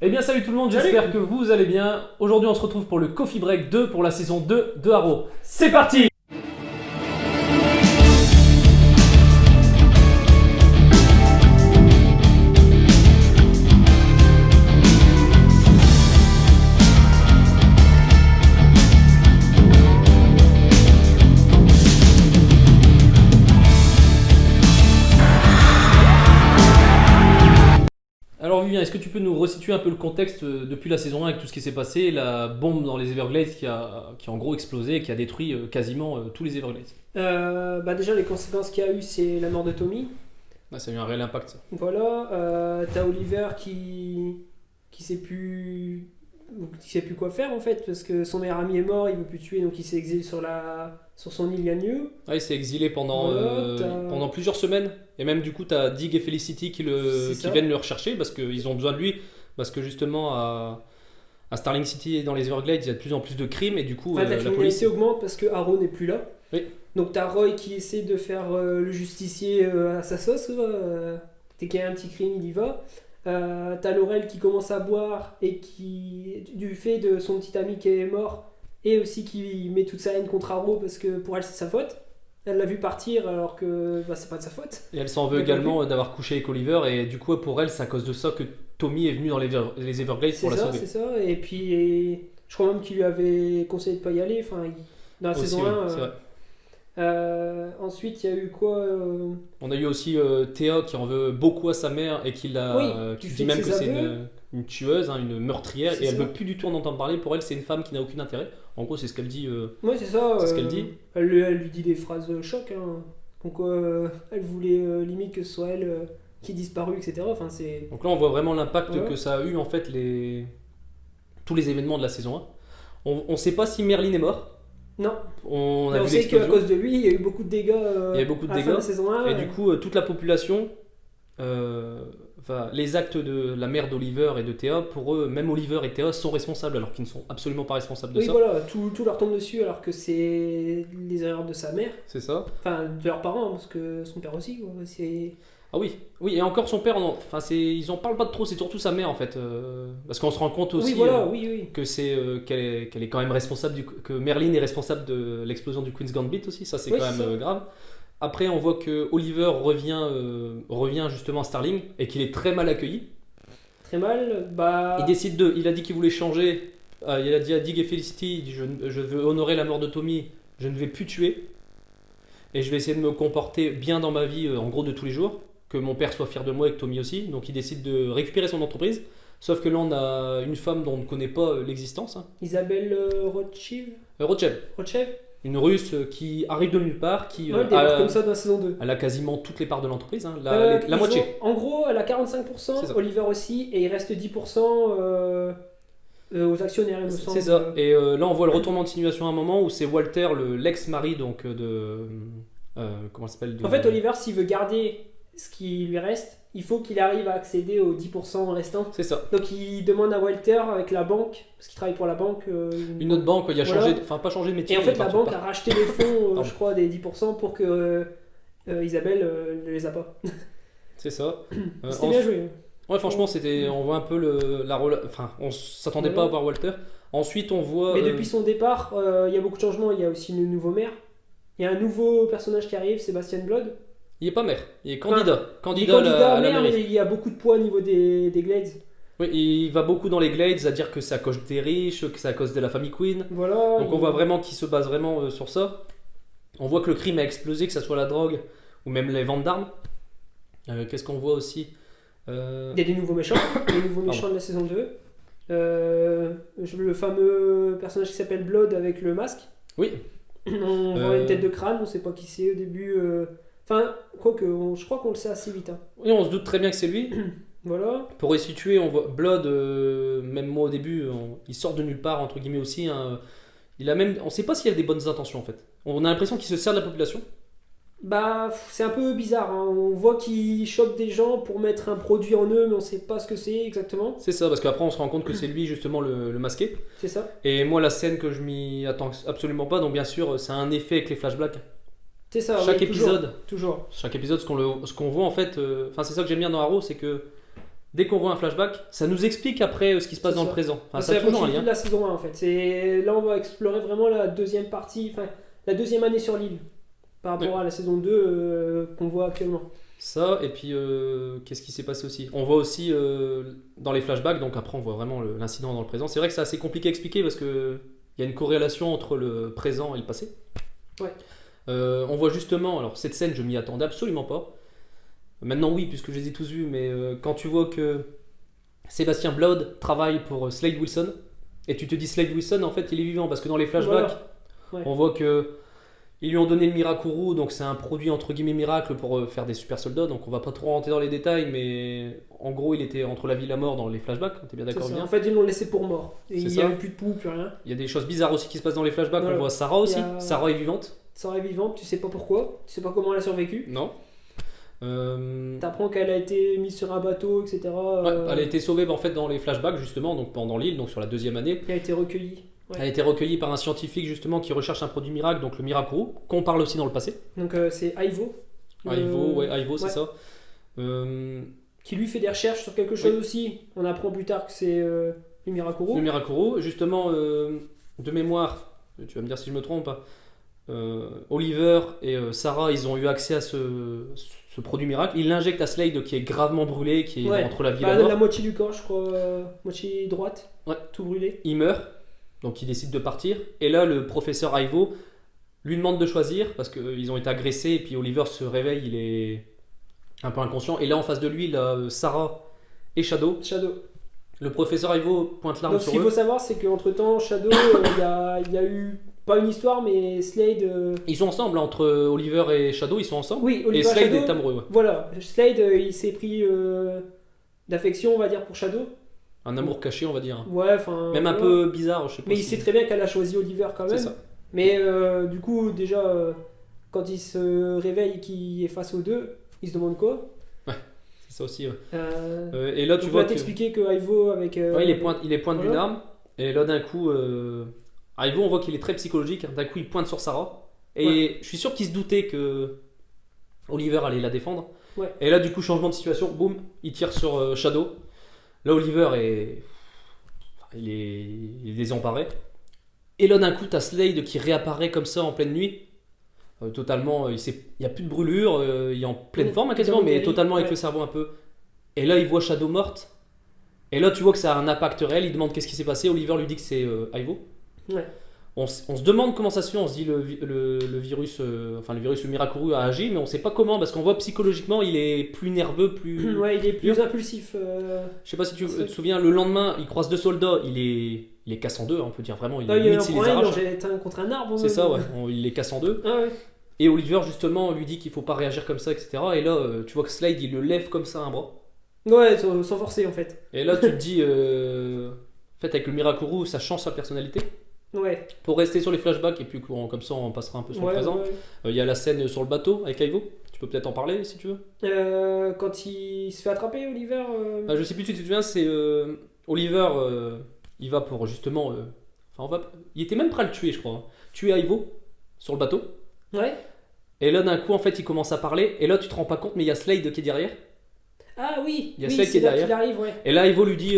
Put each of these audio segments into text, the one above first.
Eh bien salut tout le monde, Salut. j'espère que vous allez bien. Aujourd'hui on se retrouve pour le Coffee Break 2 pour la saison 2 de Arrow. C'est parti! Alors Vivien, est-ce que tu peux nous resituer un peu le contexte depuis la saison 1 avec tout ce qui s'est passé, la bombe dans les Everglades qui a en gros explosé et qui a détruit quasiment tous les Everglades? Déjà, les conséquences qu'il y a eu, c'est la mort de Tommy. Ah, ça a eu un réel impact ça. Voilà. T'as Oliver qui sait plus quoi faire en fait, parce que son meilleur ami est mort, il veut plus tuer, donc il s'est exilé sur son île Yanyu. Ah, il s'est exilé pendant, Voilà, pendant plusieurs semaines. Et même du coup, tu as Dig et Felicity qui ça. viennent le rechercher parce qu'ils ont besoin de lui. Parce que justement, à Starling City et dans les Everglades, il y a de plus en plus de crimes. Et du coup, La la criminalité police. augmente parce que Arrow n'est plus là. Oui. Donc t'as Roy qui essaie de faire le justicier à sa sauce. Dès qu'il y a un petit crime, il y va. T'as Laurel qui commence à boire et qui, du fait de son petit ami qui est mort, et aussi qui met toute sa haine contre Arrow parce que pour elle c'est sa faute. Elle l'a vu partir alors que c'est pas de sa faute. Et elle s'en veut D'accord, également d'avoir couché avec Oliver. Et du coup, pour elle, c'est à cause de ça que Tommy est venu dans les Everglades C'est pour la ça, sauver. c'est ça. Et puis je crois même qu'il lui avait conseillé de pas y aller. Enfin, dans la Aussi, saison oui, 1. c'est vrai. Ensuite, il y a eu quoi On a eu aussi Théa qui en veut beaucoup à sa mère et qui Oui, qui du dit fait même de que ses c'est aveux. une tueuse, hein, une meurtrière, C'est et elle ça. veut plus du tout en entendre parler. Pour elle, c'est une femme qui n'a aucun intérêt. En gros, c'est ce qu'elle dit. Ouais, c'est ça. C'est ce qu'elle dit. Elle lui dit des phrases choc. Comme quoi, elle voulait limite que ce soit elle qui disparut, etc. Enfin, c'est. Donc là, on voit vraiment l'impact Ouais. que ça a eu en fait tous les événements de la saison 1. On ne sait pas si Merlin est mort. Non. On Mais a on vu sait qu'à l'explosion. cause de lui, il y a eu beaucoup de dégâts. Il y a eu beaucoup de à la fin dégâts. de la saison 1. Et du coup, toute la population, les actes de la mère d'Oliver et de Théa, pour eux, même Oliver et Théa sont responsables alors qu'ils ne sont absolument pas responsables de Oui, ça. voilà, tout leur tombe dessus alors que c'est les erreurs de sa mère. C'est ça. Enfin, de leurs parents, parce que son père aussi. Quoi. C'est. Ah oui, oui, et encore son père, ils en parlent pas de trop, c'est surtout sa mère en fait, parce qu'on se rend compte aussi Oui, voilà, oui. que qu'elle est quand même responsable que Merlin est responsable de l'explosion du Queen's Gambit aussi, ça c'est Oui, quand c'est même ça. grave. Après, on voit que Oliver revient justement à Starling et qu'il est très mal accueilli. Très mal. Il a dit qu'il voulait changer. Il a dit à Dig et Felicity, il dit, je veux honorer la mort de Tommy, je ne vais plus tuer et je vais essayer de me comporter bien dans ma vie, en gros de tous les jours. Que mon père soit fier de moi et que Tommy aussi. Donc il décide de récupérer son entreprise. Sauf que là on a une femme dont on ne connaît pas l'existence. Hein. Isabelle Rothschild. Rothschild, Rothschild. une russe qui arrive de nulle part, qui Ouais, elle démarre comme ça dans la saison 2. elle a quasiment toutes les parts de l'entreprise, hein, la Ils moitié. En gros, elle a C'est 45%, ça. Oliver aussi, et il reste 10% aux actionnaires, il me semble. C'est ça. Et là on voit le retournement de situation à un moment où c'est Walter, l'ex-mari donc de. Comment ça s'appelle En fait, Oliver, s'il veut garder ce qui lui reste, il faut qu'il arrive à accéder aux 10% restants. C'est ça. Donc il demande à Walter avec la banque, parce qu'il travaille pour la banque. Une autre banque, il a Voilà. changé, enfin pas changé de métier. Et en mais fait, il est la parti banque de a racheté les fonds, Pardon. je crois, des 10% pour que Isabelle ne les a pas. C'est ça. C'était bien joué. Ouais, franchement, on voit un peu enfin, on s'attendait Voilà. pas à voir Walter. Ensuite, on voit. Mais depuis son départ, il y a beaucoup de changements. Il y a aussi le nouveau maire. Il y a un nouveau personnage qui arrive, Sébastien Blood. Il est pas maire, il est candidat. Il est Candidat candidat à la maire, mais mairie. il y a beaucoup de poids au niveau des Glades. Oui, il va beaucoup dans les Glades à dire que c'est à cause des riches, que c'est à cause de la famille Queen. Voilà. Donc on voit vraiment qu'il se base vraiment sur ça. On voit que le crime a explosé, que ce soit la drogue ou même les ventes d'armes. Qu'est-ce qu'on voit aussi Il y a des nouveaux méchants. Les nouveaux méchants de la saison 2. Le fameux personnage qui s'appelle Blood avec le masque. Oui, On voit une tête de crâne, on sait pas qui c'est au début. Enfin, quoique, je crois qu'on le sait assez vite. Hein. oui, on se doute très bien que c'est lui. Voilà. Pour resituer, on voit Blood, même moi au début, il sort de nulle part, entre guillemets aussi. Hein. On sait pas s'il a des bonnes intentions en fait. On a l'impression qu'il se sert de la population. C'est un peu bizarre. Hein. On voit qu'il chope des gens pour mettre un produit en eux, mais on sait pas ce que c'est exactement. C'est ça, parce qu'après on se rend compte que c'est lui justement le masqué. C'est ça. Et moi la scène que je m'y attends absolument pas, donc bien sûr c'est un effet avec les flashbacks. C'est ça. Chaque oui, toujours, épisode, Toujours. ce qu'on voit en fait, enfin c'est ça que j'aime bien dans Arrow, c'est que dès qu'on voit un flashback, ça nous explique après ce qui se passe C'est dans ça. le présent. Enfin, Ça ça a toujours un continue lien. de la saison 1 en fait. Là, on va explorer vraiment la deuxième partie, enfin, la deuxième année sur l'île par rapport à la saison 2 qu'on voit actuellement. Ça, et puis qu'est-ce qui s'est passé aussi? On voit aussi dans les flashbacks, donc après on voit vraiment l'incident dans le présent. C'est vrai que c'est assez compliqué à expliquer parce que il y a une corrélation entre le présent et le passé. Ouais. On voit justement, alors cette scène je m'y attendais absolument pas. Maintenant oui, puisque je les ai tous vus, mais quand tu vois que Sébastien Blood travaille pour Slade Wilson, et tu te dis Slade Wilson en fait il est vivant parce que dans les flashbacks, Voilà. Ouais. on voit que ils lui ont donné le Mirakuru, donc c'est un produit entre guillemets miracle pour faire des super soldats. Donc on va pas trop rentrer dans les détails, mais en gros il était entre la vie et la mort dans les flashbacks. T'es bien C'est d'accord ça. bien? En fait, ils l'ont laissé pour mort. Et C'est il n'y ça. avait plus de poux, plus rien. Il y a des choses bizarres aussi qui se passent dans les flashbacks. Voilà. On voit Sarah aussi. Il y a- Sarah est vivante. Sarah est vivante, tu sais pas pourquoi, tu sais pas comment elle a survécu. Non. T'apprends qu'elle a été mise sur un bateau, etc. Ouais, elle a été sauvée en fait dans les flashbacks justement, donc pendant l'île, donc sur la deuxième année. Elle a été recueillie. Ouais. Elle a été recueillie par un scientifique justement qui recherche un produit miracle, donc le Mirakuru, qu'on parle aussi dans le passé. Donc c'est Ivo. Ivo, Ivo, c'est ouais. ça. Qui lui fait des recherches sur quelque chose aussi. On apprend plus tard que c'est le Mirakuru. Le Mirakuru, justement, de mémoire, tu vas me dire si je me trompe, Oliver et Sarah, ils ont eu accès à ce produit miracle. Ils l'injectent à Slade qui est gravement brûlé, qui est Ouais. entre la vie et Bah, la mort. la moitié du corps, je crois, moitié droite, Ouais. tout brûlé. Il meurt, donc il décide de partir. Et là, le professeur Ivo lui demande de choisir parce qu'ils ont été agressés. Et puis Oliver se réveille, il est un peu inconscient. Et là, en face de lui, il a Sarah et Shadow. Shadow. Le professeur Ivo pointe l'arme Donc ce sur qu'il faut eux. savoir, c'est qu'entre temps, Shadow, il y a eu, pas une histoire, mais Slade. Ils sont ensemble, là, entre Oliver et Shadow, ils sont ensemble. Oui, Et Oliver Slade Shadow. est amoureux, ouais. Voilà, Slade, il s'est pris d'affection, on va dire, pour Shadow. Un amour caché, on va dire. Ouais, enfin. Même un voilà. peu bizarre, je sais pas. Mais il si- sait très bien qu'elle a choisi Oliver quand même. C'est ça. Mais du coup, déjà, quand il se réveille et qu'il est face aux deux, il se demande quoi. C'est ça aussi, ouais. Euh, Et là, tu donc vois là, que... t'expliquer que Ivo avec. Ouais, il est pointe d'une voilà. arme. Et là, d'un coup, Ivo, on voit qu'il est très psychologique. Hein. D'un coup, il pointe sur Sarah. Et Ouais. je suis sûr qu'il se doutait que Oliver allait la défendre. Ouais. Et là, du coup, changement de situation. Boum, il tire sur Shadow. Là, Oliver est... il est désemparé. Et là, d'un coup, t'as Slade qui réapparaît comme ça en pleine nuit. Totalement, il n'y a plus de brûlure, il est en pleine forme hein, quasiment, mais guéri, totalement avec ouais. le cerveau un peu. Et là, il voit Shadow morte. Et là, tu vois que ça a un impact réel. Il demande qu'est-ce qui s'est passé. Oliver lui dit que c'est Ivo. Ouais. On se demande comment ça se fait. On se dit le virus, le Mirakuru a agi, mais on sait pas comment parce qu'on voit psychologiquement, il est plus nerveux, plus. Ouais, il est plus impulsif. Je sais pas si tu C'est- te souviens, le lendemain, il croise deux soldats, il les casse en deux, hein, on peut dire vraiment. Ah, il y a limite, un il les problème, arrache. il jette un contre un arbre. C'est même. ça, ouais. Il les casse en deux. Ah ouais. Et Oliver, justement, lui dit qu'il faut pas réagir comme ça, etc. Et là, tu vois que Slade, il le lève comme ça un bras. Ouais, sans forcer en fait. Et là, tu te dis, en fait, avec le Mirakuru, ça change sa personnalité. Ouais. Pour rester sur les flashbacks, et puis comme ça, on passera un peu sur le Ouais, présent. ouais. Il y a la scène sur le bateau avec Ivo. Tu peux peut-être en parler si tu veux. Quand il se fait attraper, Oliver. Je sais plus si tu te souviens, c'est Oliver, il va pour justement. Il était même prêt à le tuer, je crois. Hein. Tuer Ivo sur le bateau. Ouais. Et là, d'un coup, en fait, il commence à parler. Et là, tu te rends pas compte, mais il y a Slade qui est derrière. Ah oui. Il y a oui, Slade qui c'est est là derrière. qu'il arrive, ouais. Et là, Ivo lui dit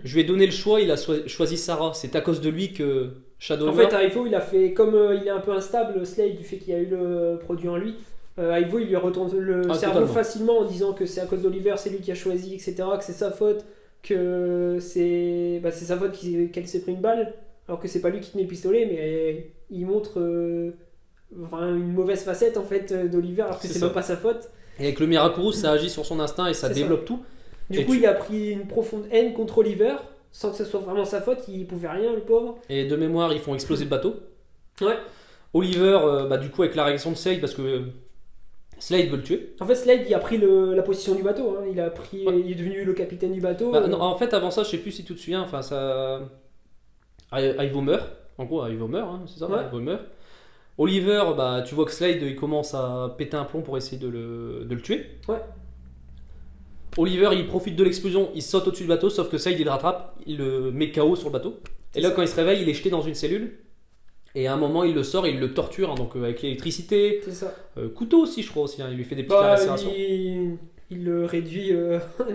je lui ai donné le choix, il a choisi Sarah. C'est à cause de lui que Shadow En meurt. fait, Ivo, il a fait comme il est un peu instable, Slade, du fait qu'il y a eu le produit en lui. Ivo, il lui retourne le cerveau Totalement. facilement en disant que c'est à cause d'Oliver, c'est lui qui a choisi, etc., que c'est sa faute, que c'est sa faute qu'elle s'est pris une balle, alors que c'est pas lui qui tenait le pistolet, mais il montre une mauvaise facette en fait d'Oliver, alors que C'est c'est ça. même pas sa faute. Et avec le Mirakuru, ça agit sur son instinct et ça C'est développe tout. Du Et coup, tu- il a pris une profonde haine contre Oliver, sans que ce soit vraiment sa faute, il pouvait rien, le pauvre. Et de mémoire, ils font exploser le bateau. Ouais. Oliver, du coup, avec la réaction de Slade, parce que Slade veut le tuer. En fait, Slade, il a pris la position du bateau, hein. Il a pris, Ouais. il est devenu le capitaine du bateau. Non, en fait, avant ça, je sais plus si tu te souviens, enfin, ça. Ivo meurt. En gros, Ivo meurt, hein, c'est ça Ouais. Ivo meurt. Oliver, tu vois que Slade, il commence à péter un plomb pour essayer de le tuer. Ouais. Oliver, il profite de l'explosion, il saute au-dessus du bateau, sauf que Slade, il le rattrape, il le met KO sur le bateau. Et C'est là, ça. quand il se réveille, il est jeté dans une cellule. Et à un moment, il le sort et il le torture, hein, donc avec l'électricité. C'est ça. Couteau aussi, je crois aussi, hein, il lui fait des petites Bah, lacérations. il le réduit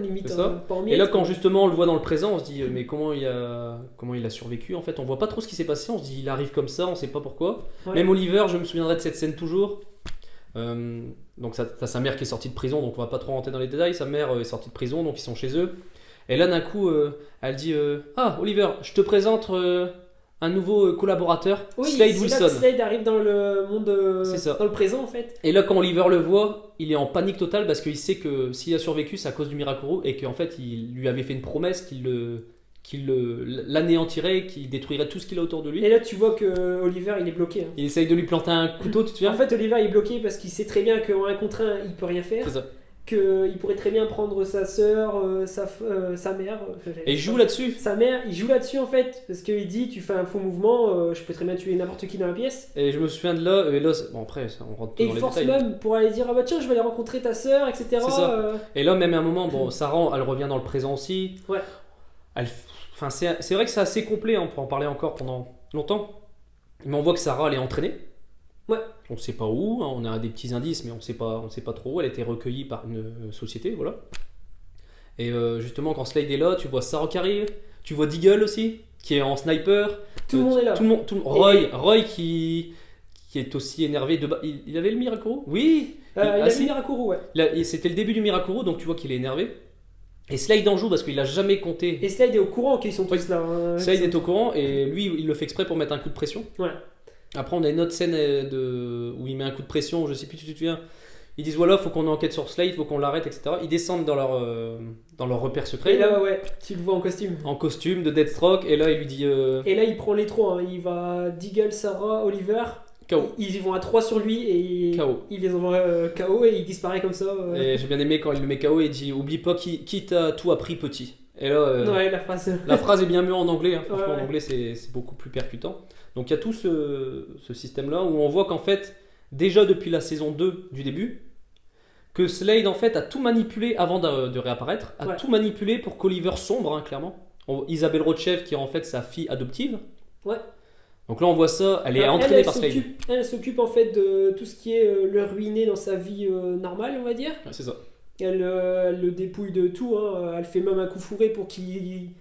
limite C'est ça. pas en Et miettes. là, quand justement on le voit dans le présent, on se dit mais comment il a survécu en fait. On voit pas trop ce qui s'est passé, on se dit il arrive comme ça, on sait pas pourquoi. Ouais. Même Oliver, je me souviendrai de cette scène toujours. Donc t'as sa mère qui est sortie de prison, donc on va pas trop rentrer dans les détails. Sa mère est sortie de prison, donc ils sont chez eux. Et là d'un coup, elle dit ah Oliver, je te présente un nouveau collaborateur, Oui, Slade c'est là Wilson. que Slade arrive dans le monde, C'est ça. dans le présent en fait. Et là, quand Oliver le voit, il est en panique totale parce qu'il sait que s'il a survécu, c'est à cause du Mirakuru et qu'en fait, il lui avait fait une promesse qu'il l'anéantirait, qu'il détruirait tout ce qu'il a autour de lui. Et là tu vois que Oliver il est bloqué. Hein. Il essaye de lui planter un couteau, tu te souviens? En fait Oliver il est bloqué parce qu'il sait très bien qu'en un contre un il peut rien faire. C'est ça. Qu'il pourrait très bien prendre sa sœur, sa mère. Et il joue là-dessus. Sa mère, il joue là-dessus en fait, parce qu'il dit tu fais un faux mouvement, je peux très bien tuer n'importe qui dans la pièce. Et je me souviens de là, et là, bon après, on rentre Et dans il les force détails. même pour aller dire ah bah tiens je vais aller rencontrer ta sœur, etc. C'est ça. Et là, même à un moment, bon, Sarah, elle revient dans le présent aussi. Ouais. Enfin, c'est vrai que c'est assez complet, hein, on peut en parler encore pendant longtemps. Mais on voit que Sarah, elle est entraînée. Ouais. On ne sait pas où, hein, on a des petits indices, mais on ne sait pas trop où. Elle a été recueillie par une société, voilà. Et justement, quand Slade est là, tu vois Sarah qui arrive, tu vois Deagle aussi, qui est en sniper. Tout le monde est là. Roy qui est aussi énervé. Il avait le Mirakuru? Oui. Il a si. vu Mirakuru, ouais. C'était le début du Mirakuru, donc tu vois qu'il est énervé. Et Slade en joue parce qu'il a jamais compté. Et Slade est au courant qu'ils sont tous Oui. là. Hein. Slade est au courant et lui, il le fait exprès pour mettre un coup de pression. Ouais. Après, on a une autre scène où il met un coup de pression, je sais plus si tu te souviens. Ils disent voilà, faut qu'on enquête sur Slade, faut qu'on l'arrête, etc. Ils descendent dans leur repère secret. Et là, ouais, tu le vois en costume. En costume de Deathstroke, et là, il lui dit Et là, il prend les trois. Hein. Il va Deagle, Sarah, Oliver. KO. Ils vont à 3 sur lui et KO. il les envoie KO et il disparaît comme ça. Et j'ai bien aimé quand il le met KO et il dit oublie pas qui t'a tout appris petit. Et là, Ouais, la phrase. la phrase est bien mieux en anglais. Hein. Franchement, Ouais. en anglais, c'est beaucoup plus percutant. Donc il y a tout ce système-là où on voit qu'en fait, déjà depuis la saison 2 du début, que Slade en fait a tout manipulé avant de réapparaître, a Ouais. tout manipulé pour qu'Oliver sombre, hein, clairement. Isabelle Rochev qui est en fait sa fille adoptive. Ouais. Donc là on voit ça, elle est Alors, entraînée elle par Slade. Elle s'occupe en fait de tout ce qui est le ruiner dans sa vie normale, on va dire. Ouais, c'est ça. Elle le dépouille de tout. Hein. Elle fait même un coup fourré pour qu'il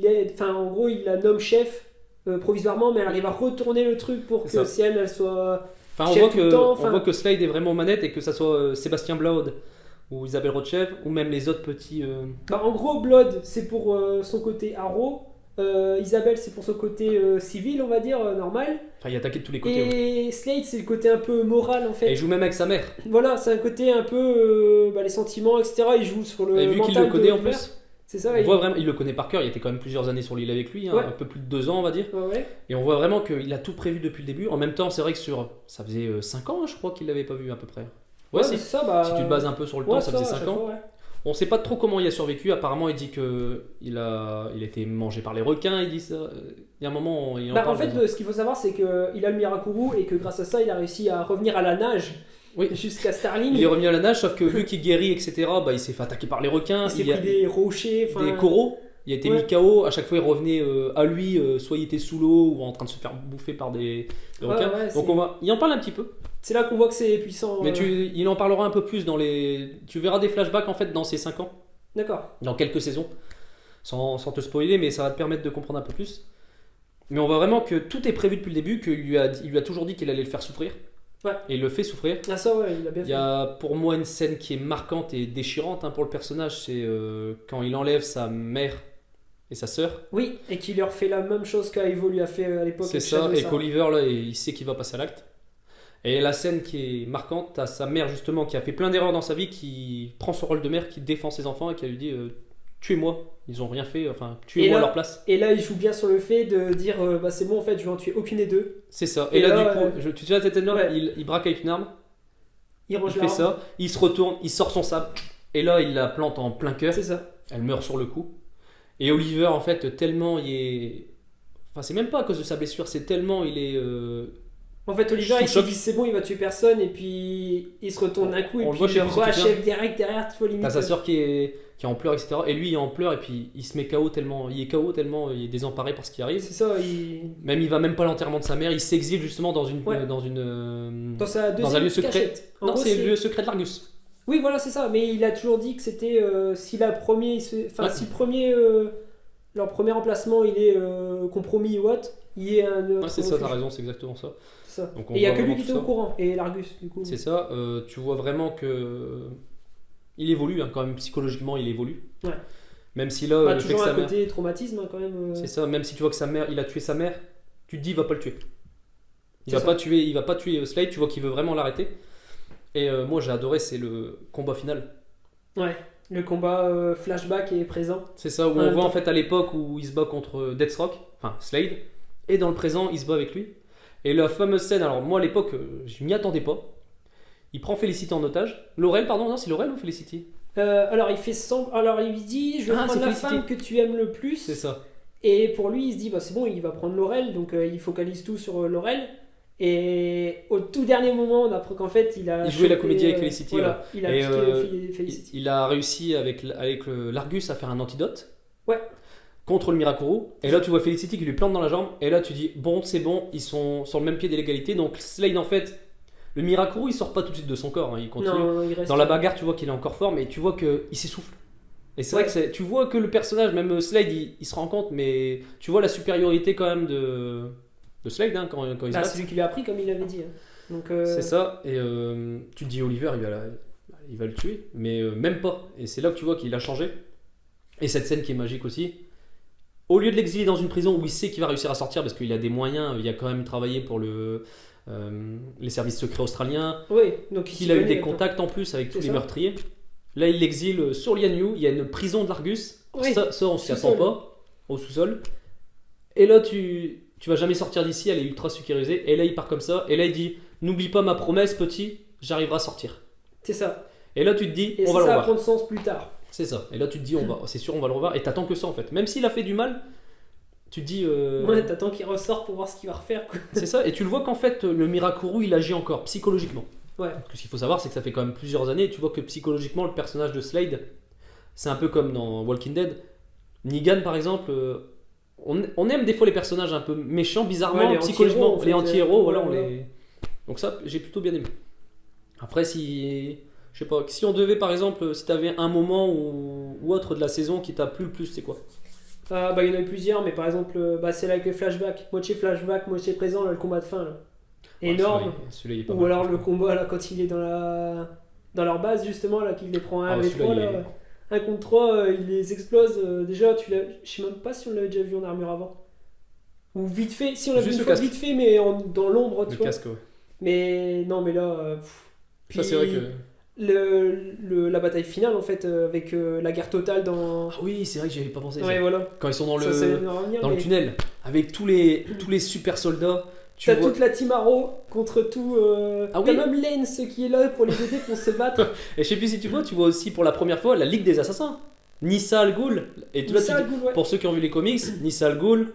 aide. Enfin, en gros, il la nomme chef provisoirement, mais elle arrive à retourner le truc pour C'est que ça. si elle soit. Enfin, on Chef voit, tout le temps, on enfin- voit que Slade est vraiment aux manettes et que ça soit Sébastien Blaud ou Isabelle Rochev ou même les autres petits. Bah, en gros, Blood, c'est pour son côté Arrow. Isabelle, c'est pour son côté civil, on va dire, normal. Enfin, il attaquait de tous les côtés. Ouais. Et Slade, c'est le côté un peu moral en Et fait. il joue même avec sa mère. Voilà, c'est un côté un peu les sentiments, etc. Il joue sur le Et vu qu'il mental le connaît de en Oliver. plus, C'est ça, on voit vraiment, il le connaît par cœur. Il était quand même plusieurs années sur l'île avec lui, hein, Ouais. un peu plus de 2 ans, on va dire. Ouais. Et on voit vraiment qu'il a tout prévu depuis le début. En même temps, c'est vrai que ça faisait 5 ans, hein, je crois qu'il l'avait pas vu à peu près. Ouais, c'est si. ça, bah. Si tu te bases un peu sur le temps, ouais, ça faisait à 5 chaque ans. fois, ouais. On sait pas trop comment il a survécu. Apparemment, il dit que il a été mangé par les requins. Il dit ça. Il y a un moment, il en Bah, parle. en fait, ce qu'il faut savoir, c'est qu'il a le Mirakuru et que grâce à ça, il a réussi à revenir à la nage Oui. jusqu'à Starling. Il est revenu à la nage, sauf que vu qu'il guérit, etc., bah, il s'est fait attaquer par les requins. Il s'est Il y a pris des rochers. enfin, des coraux. Il a été Ouais. mis KO. À chaque fois, il revenait à lui, soit il était sous l'eau ou en train de se faire bouffer par des Ouais, requins. ouais, Donc il en parle un petit peu. c'est là qu'on voit que c'est puissant. Mais il en parlera un peu plus dans les. Tu verras des flashbacks en fait dans ces 5 ans, D'accord. dans quelques saisons, sans te spoiler, mais ça va te permettre de comprendre un peu plus. Mais on voit vraiment que tout est prévu depuis le début, qu'il lui a toujours dit qu'il allait le faire souffrir. Ouais. Et il le fait souffrir. Ah, ça, ouais, il a bien Il fait. y a pour moi une scène qui est marquante et déchirante, hein, pour le personnage, c'est quand il enlève sa mère et sa sœur. Oui, et qui leur fait la même chose qu'Ivo lui a fait à l'époque. C'est avec ça, Shadow, et qu'Oliver là, il sait qu'il va passer à l'acte. Et la scène qui est marquante, t'as sa mère justement qui a fait plein d'erreurs dans sa vie, qui prend son rôle de mère, qui défend ses enfants et qui lui dit tuez-moi, ils ont rien fait, enfin tuez-moi Et à là- leur place. Et là, il joue bien sur le fait de dire bah c'est bon, en fait, je vais en tuer aucune des deux. C'est ça. Et Et, là, là, du coup, tu te souviens de cette scène-là, ouais. il braque avec une arme, Il il range fait l'arme. ça, il se retourne, il sort son sabre, et là il la plante en plein cœur, C'est ça. elle meurt sur le coup. Et Oliver en fait tellement il est... Enfin c'est même pas à cause de sa blessure, c'est tellement il est... En fait, Oliver, Sous il se choc. dit c'est bon, il va tuer personne, et puis il se retourne d'un coup, et On le puis voit, je il sais le plus si tu te re-achève direct derrière, tu vois, limite. T'as sa sœur qui est en pleurs, etc. Et lui il est en pleurs et puis il se met KO tellement il est KO tellement il est désemparé par ce qui arrive. C'est ça, il. Même il va même pas à l'enterrement de sa mère, il s'exile justement dans une Ouais. dans une Dans sa dans un deuxième lieu secret. cachette. En Non, gros, c'est le lieu secret de l'Argus. Oui, voilà, c'est ça. Mais il a toujours dit que c'était si la premier, enfin Ouais. si le premier, leur premier emplacement il est compromis ou autre, il y ait un autre Ouais, c'est ça, t'as refuge. raison, c'est exactement ça. C'est ça. Donc on Et il y a voit que lui vraiment qui tout était au ça. courant et l'Argus du coup. C'est ça, tu vois vraiment que il évolue, hein, quand même psychologiquement il évolue. Ouais. Même si là, Bah, le fait que toujours sa un mère, côté traumatisme hein, quand même. c'est ça, même si tu vois que sa mère, il a tué sa mère, tu te dis il va pas le tuer. C'est ça. Il va pas tuer Slade, tu vois qu'il veut vraiment l'arrêter. Et moi j'ai adoré, c'est le combat final. Ouais. Le combat flashback est présent. C'est ça, où En on même voit en temps. fait à l'époque où il se bat contre Deathstroke, enfin Slade, et dans le présent il se bat avec lui. Et la fameuse scène, alors moi à l'époque je m'y attendais pas. Il prend Felicity en otage. Laurel, pardon, non, c'est Laurel ou Felicity? Alors il fait alors il dit je vais Ah, prendre c'est la Felicity. femme que tu aimes le plus. C'est ça. Et pour lui il se dit bah c'est bon il va prendre Laurel donc il focalise tout sur Laurel. Et au tout dernier moment on apprend qu'en fait il a Il jouait la chopé, comédie avec Felicity, voilà, il a Et, piqué Felicity. il a réussi avec l'Argus à faire un antidote. Ouais. Contre le Mirakuru. Et là, tu vois Felicity qui lui plante dans la jambe. Et là, tu dis, bon, c'est bon, ils sont sur le même pied d'égalité. Donc, Slade, en fait, le Mirakuru, il sort pas tout de suite de son corps. Hein, il continue. Non, il reste Dans la bagarre, tu vois qu'il est encore fort, mais tu vois qu'il s'essouffle. Et c'est vrai Ouais. que tu vois que le personnage, même Slade, il se rend compte, mais tu vois la supériorité quand même de Slade hein, quand il se Bah, bat. c'est lui qui lui a appris comme il avait dit. Hein. Donc C'est ça. Et tu te dis, Oliver, il va le tuer, mais même pas. Et c'est là que tu vois qu'il a changé. Et cette scène qui est magique aussi. Au lieu de l'exiler dans une prison où il sait qu'il va réussir à sortir parce qu'il a des moyens, il a quand même travaillé pour les services secrets australiens, oui, donc qu'il a eu des maintenant. contacts en plus avec tous C'est les ça. meurtriers. Là, il l'exile sur Lian Yu, il y a une prison de l'Argus. Oui, Ça, on s'y attend sous-sol. pas, au sous-sol. Et là, tu vas jamais sortir d'ici, elle est ultra sécurisée. Et là, il part comme ça. Et là, il dit, n'oublie pas ma promesse, petit, j'arriverai à sortir. C'est ça. Et là, tu te dis, Et on ça, va le ça va revoir. prendre sens plus tard. C'est ça. Et là, tu te dis, c'est sûr, on va le revoir. Et t'attends que ça en fait. Même s'il a fait du mal, tu te dis. Ouais, t'attends qu'il ressorte pour voir ce qu'il va refaire. Quoi. C'est ça. Et tu le vois qu'en fait, le Mirakuru, il agit encore psychologiquement. Ouais. Parce que ce qu'il faut savoir, c'est que ça fait quand même plusieurs années. Et tu vois que psychologiquement, le personnage de Slade, c'est un peu comme dans Walking Dead. Negan, par exemple. On aime des fois les personnages un peu méchants, bizarrement, Ouais, les psychologiquement. anti-héros, en fait, Les anti-héros, voilà, voilà. Donc ça, j'ai plutôt bien aimé. Après, si. Je sais pas, si on devait par exemple, si t'avais un moment ou autre de la saison qui t'a plu le plus, c'est quoi? Bah, il y en a eu plusieurs, mais par exemple, bah, c'est là avec les flashbacks. Moitié flashback, moitié présent, là, le combat de fin. Là. Énorme. Ouais, celui-là, il est pas Ou mal, alors le franchement. combat là, quand il est dans leur base, justement, là, qu'il les prend un Ah, avec celui-là, 3 il là. est- Un contre 3, il les explose. Déjà, je sais même pas si on l'avait déjà vu en armure avant. Ou vite fait, si on l'a vu Juste une le fois casque. vite fait, mais dans l'ombre, tu Le vois. casque, ouais. Mais non, mais là. Puis, Ça, c'est vrai que. la bataille finale, en fait, avec la guerre totale dans. Ah oui, c'est vrai que j'y avais pas pensé. ça. Ouais, voilà. Quand ils sont dans Ça vient le, de me revenir, dans le mais tunnel, avec tous les super soldats, tu t'as vois. toute la team Arrow contre tout. Ah T'as oui. même Lance qui est là pour les aider pour se battre. Et je sais plus si tu vois aussi pour la première fois la Ligue des Assassins. Nissa Al Ghul. Et là, Ça, tu le dis- goût, ouais. pour ceux qui ont vu les comics, Nissa Al Ghul,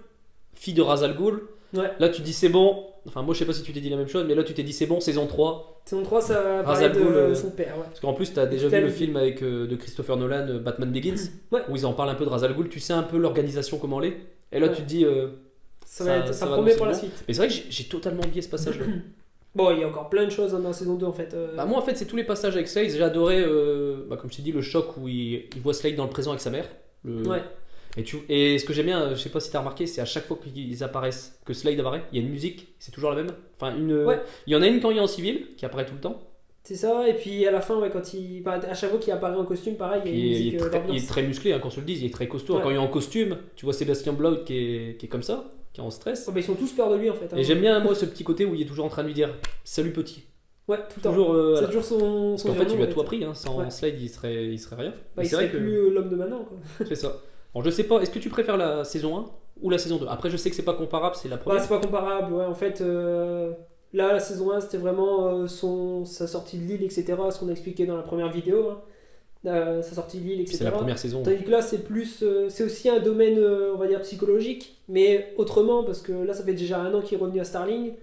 fille de Ra's Al Ghul. Ouais. Là, tu dis c'est bon. Enfin, moi, je sais pas si tu t'es dit la même chose, mais là, tu t'es dit c'est bon, saison 3. Saison 3, ça va Ra's parler al Ghul, de son père, ouais. Parce qu'en plus, tu as déjà Tout à vu le fait. film avec, de Christopher Nolan, Batman Begins, Ouais. où ils en parlent un peu de Ra's al Ghul. Tu sais un peu l'organisation, comment elle est. Et là, Ouais. tu te dis. Ça Ça va promet dans pour la ce suite. Mais c'est vrai que j'ai totalement oublié ce passage-là. Bon, il y a encore plein de choses hein, dans la saison 2 en fait. Bah, moi, en fait, c'est tous les passages avec Slade. J'ai adoré, comme je t'ai dit, le choc où il voit Slade dans le présent avec sa mère. Ouais. Et ce que j'aime bien, je sais pas si t'as remarqué, c'est à chaque fois qu'ils apparaissent, que Slade apparaît, il y a une musique, c'est toujours la même. Enfin, Ouais. il y en a une quand il est en civil, qui apparaît tout le temps. C'est ça, et puis à la fin, ouais, à chaque fois qu'il apparaît en costume, pareil, il y a Puis une il, musique est très, il d'ambiance. est très musclé, hein, qu'on se le dise, il est très costaud. Ouais. Quand il est en costume, tu vois Sébastien Blount qui est comme ça, qui est en stress. Oh, bah, ils sont tous peur de lui en fait. hein. Et j'aime bien, moi, ce petit côté où il est toujours en train de lui dire salut petit. Ouais, tout le temps. Toujours. C'est Voilà. toujours son. Parce qu'en fait, il lui a tout appris, hein, sans Ouais. Slade, il serait rien. Bah, Mais il c'est vrai serait que. plus l'homme de maintenant quoi. C'est ça. Bon, je sais pas, est-ce que tu préfères la saison 1 ou la saison 2? Après, je sais que c'est pas comparable, c'est la Bah, première. c'est pas comparable, ouais. En fait, là, la saison 1, c'était vraiment sa sortie de l'île, etc. Ce qu'on a expliqué dans la première vidéo. Hein. Sa sortie de l'île, Puis etc. c'est la première saison. Tandis que là, c'est plus, c'est aussi un domaine, on va dire, psychologique, mais autrement, parce que là, ça fait déjà 1 an qu'il est revenu à Starling,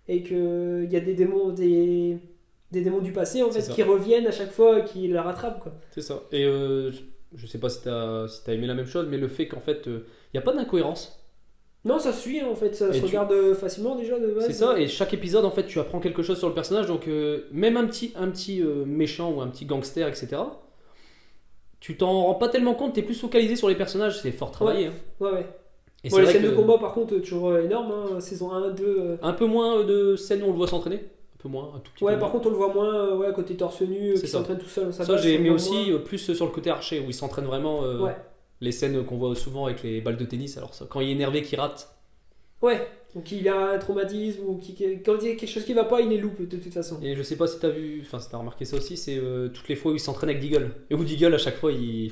et qu'il y a des démons du passé, en C'est fait, ça. qui reviennent à chaque fois et qui la rattrapent, quoi. C'est ça. Et je sais pas si t'as aimé la même chose, mais le fait qu'en fait, il n'y a pas d'incohérence. Non, ça se suit en fait, ça Et se tu- regarde facilement déjà de base. C'est ça, et chaque épisode, en fait, tu apprends quelque chose sur le personnage. Donc, même un petit méchant ou un petit gangster, etc., tu t'en rends pas tellement compte, t'es plus focalisé sur les personnages, c'est fort travaillé. Hein. Ouais. Et Bon, c'est les vrai scènes de que combat par contre, toujours énorme, hein. Saison 1, 2. un peu moins de scènes où on le voit s'entraîner. Un peu moins, un tout petit Ouais, peu par moins. contre, on le voit moins ouais, côté torse nu, C'est qui ça. s'entraîne tout seul. Ça, j'ai aimé aussi plus sur le côté archer, où il s'entraîne vraiment. Ouais. Les scènes qu'on voit souvent avec les balles de tennis. Alors, ça, quand il est énervé, qu'il rate. Ouais, donc il a un traumatisme ou quand il y a quelque chose qui va pas, il les loupe de toute façon. Et je sais pas si t'as vu, enfin, si t'as remarqué ça aussi, c'est toutes les fois où il s'entraîne avec Deagle. Et où Deagle, à chaque fois, il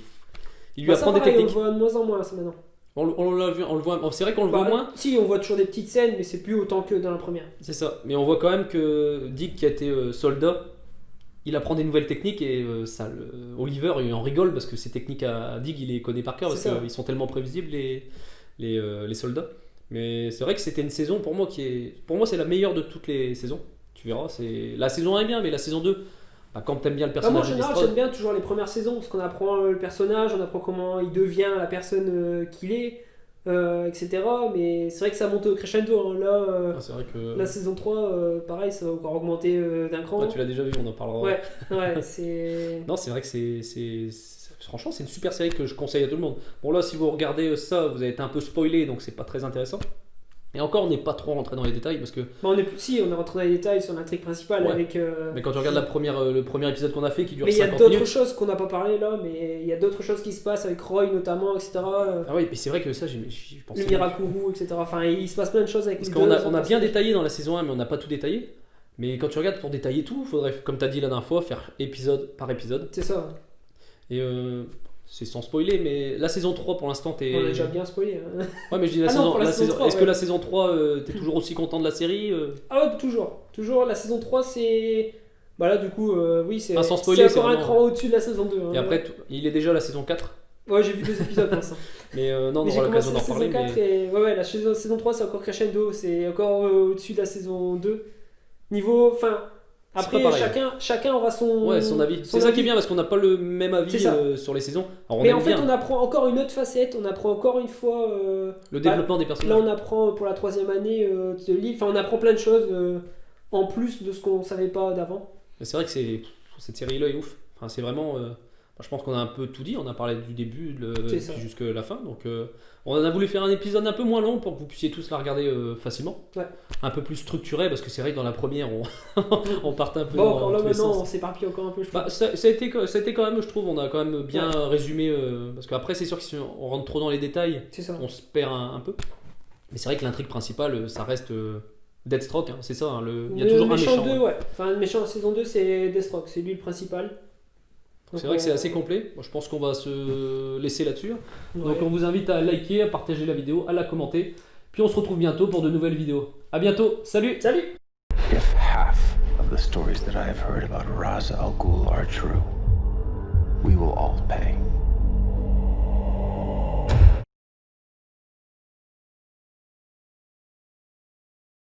lui Bah, apprend ça, des pareil, techniques. on le voit de moins en moins ça maintenant. On l'a vu, on le voit. C'est vrai qu'on le voit Bah, moins. Si, on voit toujours des petites scènes, mais c'est plus autant que dans la première. C'est ça. Mais on voit quand même que Dick, qui a été soldat, il apprend des nouvelles techniques et Oliver, il en rigole parce que ces techniques à Dick, il les connaît par cœur parce C'est ça. qu'ils sont tellement prévisibles, les soldats. Mais c'est vrai que c'était une saison pour moi pour moi, c'est la meilleure de toutes les saisons. Tu verras, la saison 1 est bien, mais la saison 2, bah, quand t'aimes bien le Moi, en personnage de général, Lestrade, j'aime bien toujours les premières saisons parce qu'on apprend le personnage, on apprend comment il devient la personne qu'il est, etc. Mais c'est vrai que ça monte au crescendo. Hein. Là, c'est vrai que la saison 3, pareil, ça va encore augmenter d'un cran. ouais, tu l'as déjà vu, on en parlera. Ouais, ouais, c'est. Non, c'est vrai que franchement, c'est une super série que je conseille à tout le monde. Bon, là, si vous regardez ça, vous avez été un peu spoilé, donc c'est pas très intéressant. Et encore, on n'est pas trop rentré dans les détails parce que. Bon, on est rentré dans les détails sur l'intrigue principale Ouais. avec. Mais quand tu regardes le premier épisode qu'on a fait qui dure Mais il y a 50 d'autres minutes. choses qu'on n'a pas parlé là, mais il y a d'autres choses qui se passent avec Roy notamment, etc. Ah oui, mais c'est vrai que ça, j'y pensais. Le Mirakuru, etc. Enfin, il se passe plein de choses avec Parce les qu'on deux a autres bien personnages. détaillé dans la saison 1, mais on n'a pas tout détaillé. Mais quand tu regardes pour détailler tout, il faudrait, comme tu as dit la dernière fois, faire épisode par épisode. C'est ça. Et c'est sans spoiler, mais la saison 3 pour l'instant, t'es. On a déjà bien spoilé. Hein. Ouais, mais je dis Ah non, pour la saison 3, Est-ce que ouais. la saison 3, t'es toujours aussi content de la série Ah ouais, toujours. Toujours, la saison 3, c'est. Bah là, du coup, oui, c'est Enfin, sans spoiler, c'est encore c'est un vraiment- cran au-dessus de la saison 2. Hein. Et après, il est déjà la saison 4. Ouais, j'ai vu 2 épisodes pour l'instant. Mais non, on Mais j'ai aura commencé l'occasion la d'en saison reparler. 4 Mais... et. Ouais, la saison 3, c'est encore crescendo. C'est encore au-dessus de la saison 2. Niveau. Enfin. C'est Après, pas pareil. chacun aura son. Ouais, son avis. C'est ça qui est bien parce qu'on n'a pas le même avis C'est ça. sur les saisons. Alors, on Mais aime en fait, bien on apprend encore une autre facette. On apprend encore une fois. le développement des Là, personnages. on apprend pour la 3e année de l'île. Enfin, on apprend plein de choses en plus de ce qu'on savait pas d'avant. Mais c'est vrai que cette série-là est ouf. Enfin, c'est vraiment. Je pense qu'on a un peu tout dit. On a parlé du début C'est ça. puis jusqu'à la fin. Donc, on en a voulu faire un épisode un peu moins long pour que vous puissiez tous la regarder facilement. Ouais. Un peu plus structuré parce que c'est vrai que dans la première, on partait un peu Bon, dans encore là tous les maintenant, sens. on s'éparpille encore un peu, je pense. Bah, ça a été quand même, je trouve, on a quand même bien résumé. Parce qu'après, c'est sûr que si on rentre trop dans les détails, C'est ça. on se perd un peu. Mais c'est vrai que l'intrigue principale, ça reste Deathstroke, hein, c'est ça. Hein, il y a Le toujours un méchant méchant. 2, hein. ouais. Enfin, le méchant en saison 2, c'est Deathstroke. C'est lui le principal. Donc, C'est vrai que c'est assez complet. Moi, je pense qu'on va se laisser là-dessus. ouais. Donc, on vous invite à liker, à partager la vidéo, à la commenter. Puis, on se retrouve bientôt pour de nouvelles vidéos. À bientôt. Salut! Salut! If half of the stories that I have heard about Ra's al Ghul are true, we will all pay.